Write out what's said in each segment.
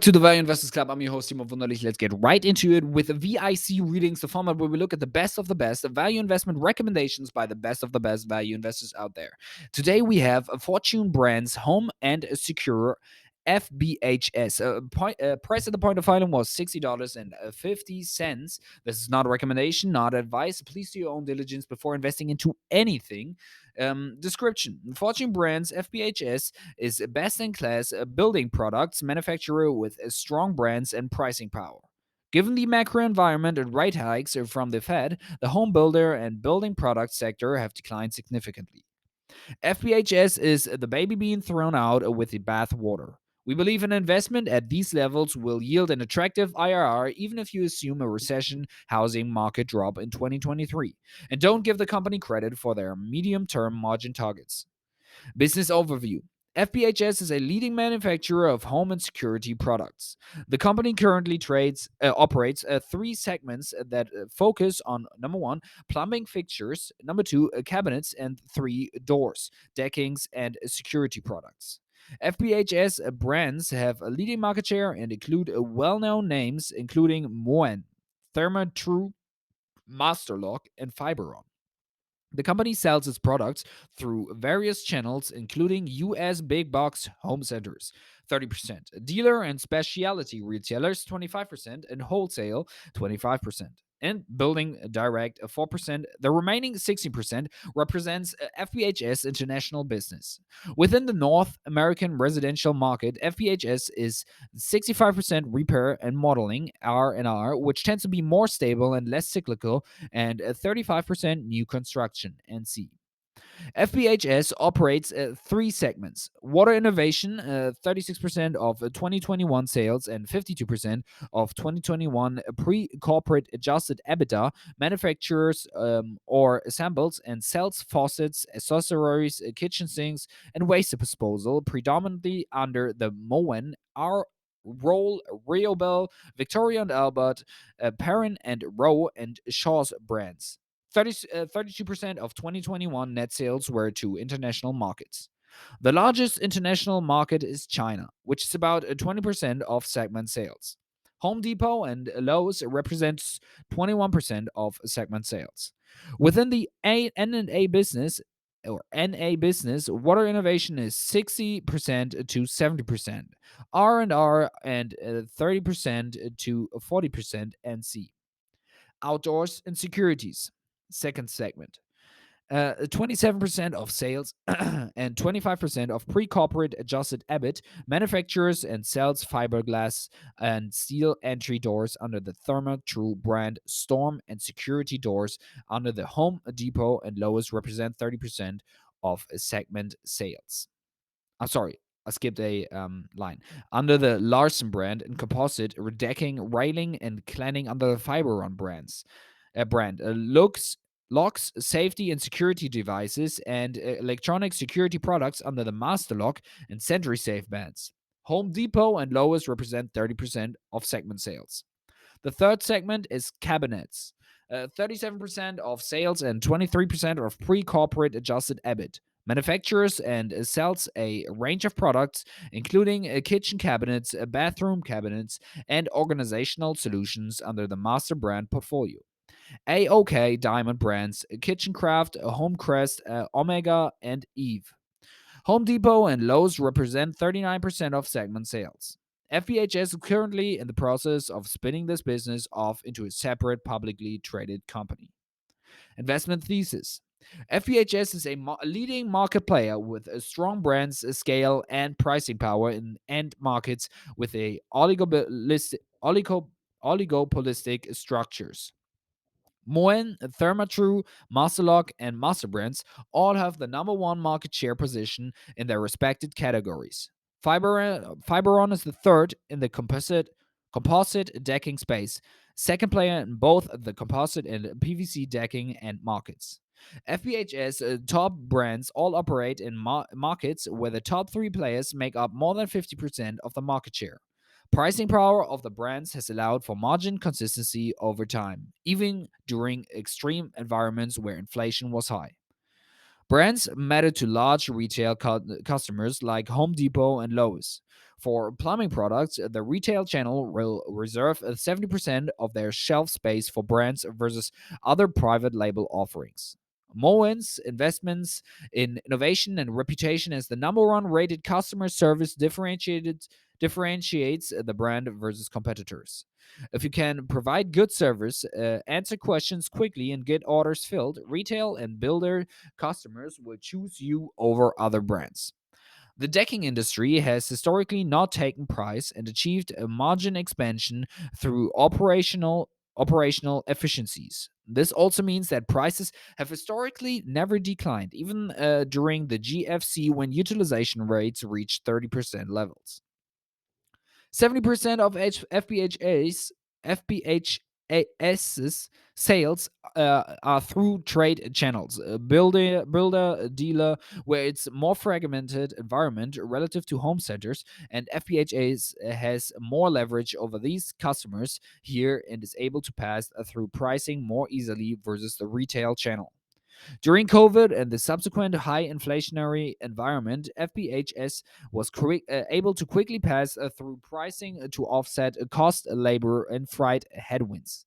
To the Value Investors Club. I'm your host, Timo Wunderlich. Let's get right into it with the VIC readings, the format where we look at the best of the best, the value investment recommendations by the best of the best value investors out there. Today we have Fortune Brands Home and Secure FBHS. Price at the point of filing was $60.50. This is not a recommendation, not advice. Please do your own diligence before investing into anything. Description: Fortune Brands FBHS is a best-in-class building products manufacturer with strong brands and pricing power. Given the macro environment and rate hikes from the Fed, the home builder and building product sector have declined significantly. FBHS is the baby being thrown out with the bath water. We believe an investment at these levels will yield an attractive IRR even if you assume a recession housing market drop in 2023. And don't give the company credit for their medium term margin targets. Business overview: FBHS is a leading manufacturer of home and security products. The company currently operates three segments that focus on number one, plumbing fixtures, number two, cabinets, and three, doors, deckings, and security products. FBHS brands have a leading market share and include well known names including Moen, Therma-Tru, Masterlock, and Fiberon. The company sells its products through various channels, including US big box home centers, 30%, dealer and specialty retailers, 25%, and wholesale, 25%. And building direct, 4%. The remaining 16% represents FBHS international business. Within the North American residential market, FBHS is 65% repair and modeling R&R, which tends to be more stable and less cyclical, and 35% new construction (NC). FBHS operates three segments: water innovation, 36% of 2021 sales and 52% of 2021 pre-corporate adjusted EBITDA, manufactures or assembles and sells faucets, accessories, kitchen sinks, and waste disposal, predominantly under the Moen, R. Roll, Riobel, Victoria and Albert, Perrin and Rowe, and Shaw's brands. 32% of 2021 net sales were to international markets. The largest international market is China, which is about 20% of segment sales. Home Depot and Lowe's represents 21% of segment sales. Within the N&A business or NA business, water innovation is 60% to 70%, R&R and 30% to 40% NC. Outdoors and securities, second segment. 27% of sales and 25% of pre-corporate adjusted EBIT, manufactures and sells fiberglass and steel entry doors under the Therma-Tru brand, storm and security doors under the Home Depot and Lowe's represent 30% of segment sales. I'm sorry, I skipped a line. Under the Larson brand and composite, decking, railing, and cladding under the Fiberon brand. Locks, safety and security devices, and electronic security products under the Masterlock and SentrySafe brands. Home Depot and Lowe's represent 30% of segment sales. The third segment is cabinets. 37% of sales and 23% of pre-corporate adjusted EBIT. Manufactures and sells a range of products, including kitchen cabinets, bathroom cabinets, and organizational solutions under the master brand portfolio. AOK Diamond brands, KitchenCraft, Homecrest, Omega, and Eve. Home Depot and Lowe's represent 39% of segment sales. FBHS is currently in the process of spinning this business off into a separate publicly traded company. Investment thesis: FBHS is a leading market player with a strong brands, scale, and pricing power in end markets with a oligopolistic structures. Moen, Therma-Tru, Masterlock, and Masterbrands all have the number one market share position in their respected categories. Fiberon is the third in the composite decking space, second player in both the composite and PVC decking and markets. FBHS top brands all operate in markets where the top three players make up more than 50% of the market share. Pricing power of the brands has allowed for margin consistency over time, even during extreme environments where inflation was high. Brands matter to large retail customers like Home Depot and Lowe's. For plumbing products, the retail channel will reserve 70% of their shelf space for brands versus other private label offerings. Moen's investments in innovation and reputation as the number one rated customer service differentiates the brand versus competitors. If you can provide good service, answer questions quickly, and get orders filled, retail and builder customers will choose you over other brands. The decking industry has historically not taken price and achieved a margin expansion through operational efficiencies. This also means that prices have historically never declined, even during the GFC when utilization rates reached 30% levels. 70% of FBHS's sales are through trade channels, builder, dealer, where it's more fragmented environment relative to home centers, and FBHS has more leverage over these customers here and is able to pass through pricing more easily versus the retail channel. During COVID and the subsequent high inflationary environment, FBHS was able to quickly pass through pricing to offset cost, labor, and freight headwinds,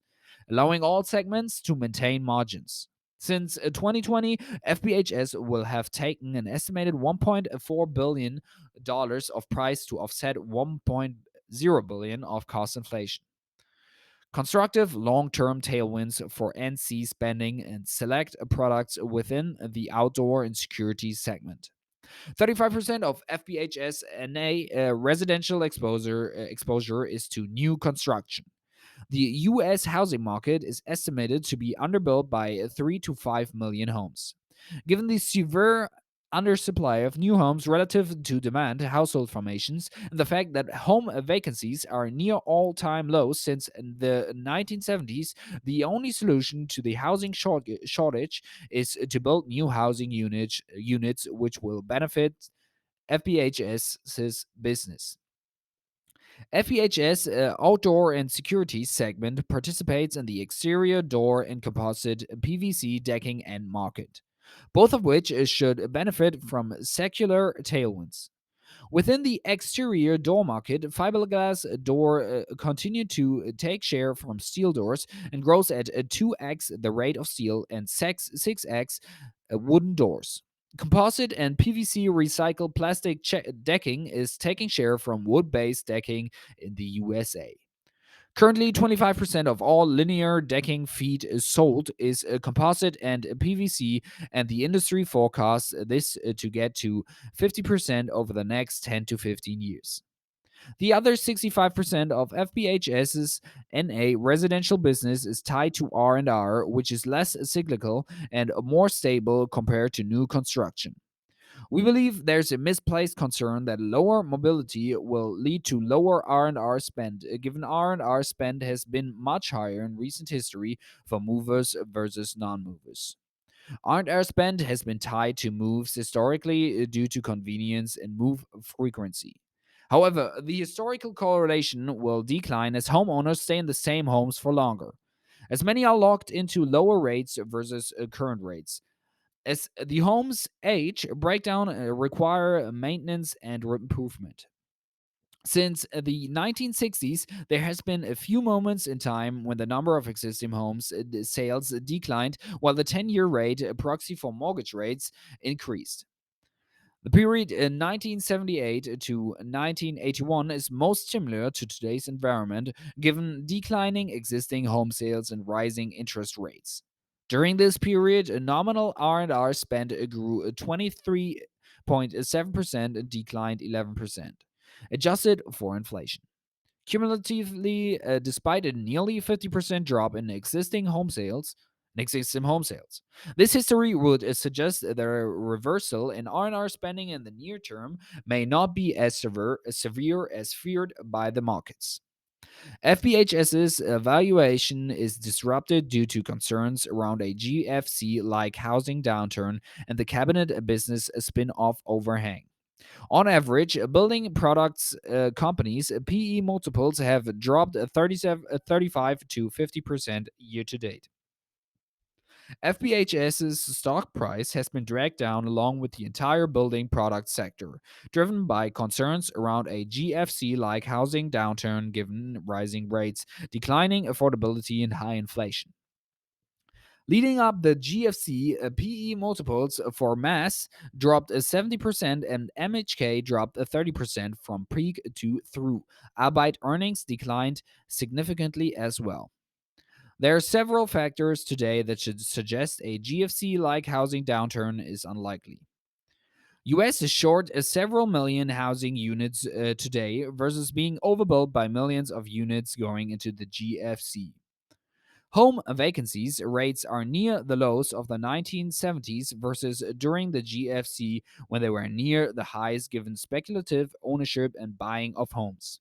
allowing all segments to maintain margins. Since 2020, FBHS will have taken an estimated $1.4 billion of price to offset $1.0 billion of cost inflation. Constructive long term tailwinds for NC spending and select products within the outdoor and security segment. 35% of FBHS NA residential exposure is to new construction. The US housing market is estimated to be underbuilt by 3 to 5 million homes. Given the severe undersupply of new homes relative to demand household formations, and the fact that home vacancies are near all-time lows since the 1970s, the only solution to the housing shortage is to build new housing units which will benefit FBHS's business. FEHS outdoor and security segment participates in the exterior door and composite PVC decking end market, both of which should benefit from secular tailwinds. Within the exterior door market, fiberglass door continue to take share from steel doors and grows at 2x the rate of steel and 6x wooden doors. Composite and PVC recycled plastic decking is taking share from wood based decking in the USA. Currently, 25% of all linear decking feet sold is composite and PVC, and the industry forecasts this to get to 50% over the next 10 to 15 years. The other 65% of FBHS's NA residential business is tied to R&R, which is less cyclical and more stable compared to new construction. We believe there's a misplaced concern that lower mobility will lead to lower R&R spend, given R&R spend has been much higher in recent history for movers versus non-movers. R&R spend has been tied to moves historically due to convenience and move frequency. However, the historical correlation will decline as homeowners stay in the same homes for longer, as many are locked into lower rates versus current rates. As the home's age, breakdown require maintenance and improvement. Since the 1960s, there has been a few moments in time when the number of existing homes sales declined, while the 10-year rate, a proxy for mortgage rates, increased. The period in 1978 to 1981 is most similar to today's environment, given declining existing home sales and rising interest rates. During this period, a nominal R&R spend grew 23.7% and declined 11%, adjusted for inflation. Cumulatively, despite a nearly 50% drop in existing home sales. This history would suggest that a reversal in R&R spending in the near term may not be as severe as feared by the markets. FBHS's valuation is disrupted due to concerns around a GFC-like housing downturn and the cabinet business spin-off overhang. On average, building products companies' PE multiples have dropped 35 to 50% year to date. FBHS's stock price has been dragged down along with the entire building product sector, driven by concerns around a GFC like housing downturn given rising rates, declining affordability, and high inflation. Leading up the GFC, PE multiples for mass dropped 70% and MHK dropped 30% from peak to through, albeit earnings declined significantly as well. There are several factors today that should suggest a GFC like housing downturn is unlikely. US is short several million housing units today versus being overbuilt by millions of units going into the GFC. Home vacancies rates are near the lows of the 1970s versus during the GFC when they were near the highs given speculative ownership and buying of homes.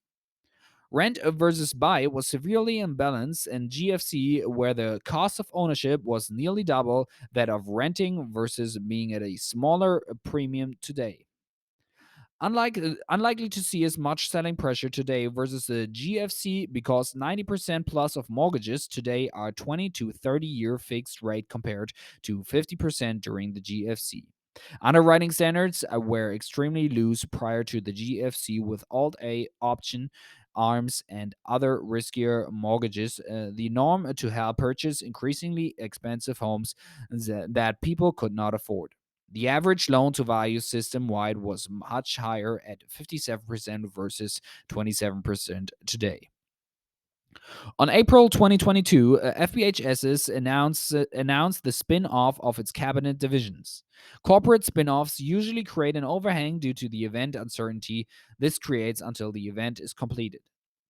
Rent versus buy was severely imbalanced in GFC, where the cost of ownership was nearly double that of renting versus being at a smaller premium today. Unlikely to see as much selling pressure today versus the GFC because 90% plus of mortgages today are 20 to 30-year fixed rate compared to 50% during the GFC. Underwriting standards were extremely loose prior to the GFC with Alt A option arms and other riskier mortgages, the norm to help purchase increasingly expensive homes that people could not afford. The average loan to value system wide was much higher at 57% versus 27% today. On April 2022, FBHS announced the spin off of its cabinet divisions. Corporate spin offs usually create an overhang due to the event uncertainty this creates until the event is completed.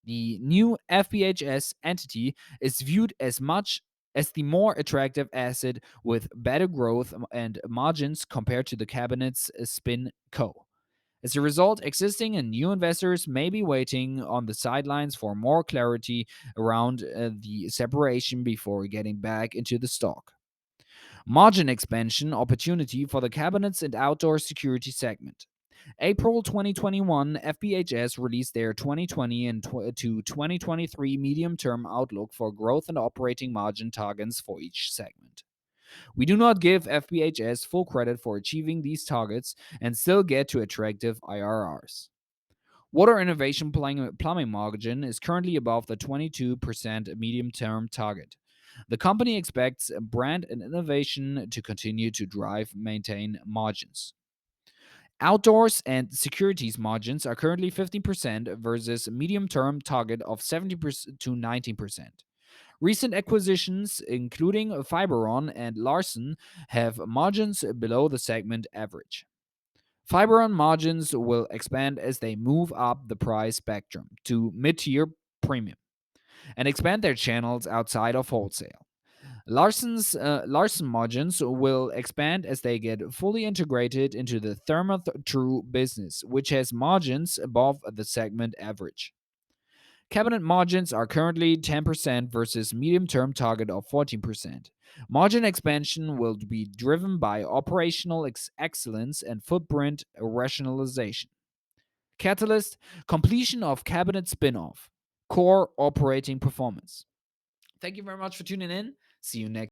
The new FBHS entity is viewed as much as the more attractive asset with better growth and margins compared to the cabinet's spin co. As a result, existing and new investors may be waiting on the sidelines for more clarity around the separation before getting back into the stock. Margin expansion opportunity for the cabinets and outdoor security segment. April 2021, FBHS released their 2020 to 2023 medium term outlook for growth and operating margin targets for each segment. We do not give FBHS full credit for achieving these targets and still get to attractive IRRs. Water innovation plumbing margin is currently above the 22% medium term target. The company expects brand and innovation to continue to maintain margins. Outdoors and securities margins are currently 15% versus medium term target of 70% to 19%. Recent acquisitions, including Fiberon and Larson, have margins below the segment average. Fiberon margins will expand as they move up the price spectrum to mid-tier premium and expand their channels outside of wholesale. Larson margins will expand as they get fully integrated into the Therma-Tru business, which has margins above the segment average. Cabinet margins are currently 10% versus medium-term target of 14%. Margin expansion will be driven by operational excellence and footprint rationalization. Catalyst: completion of cabinet spin-off. Core operating performance. Thank you very much for tuning in. See you next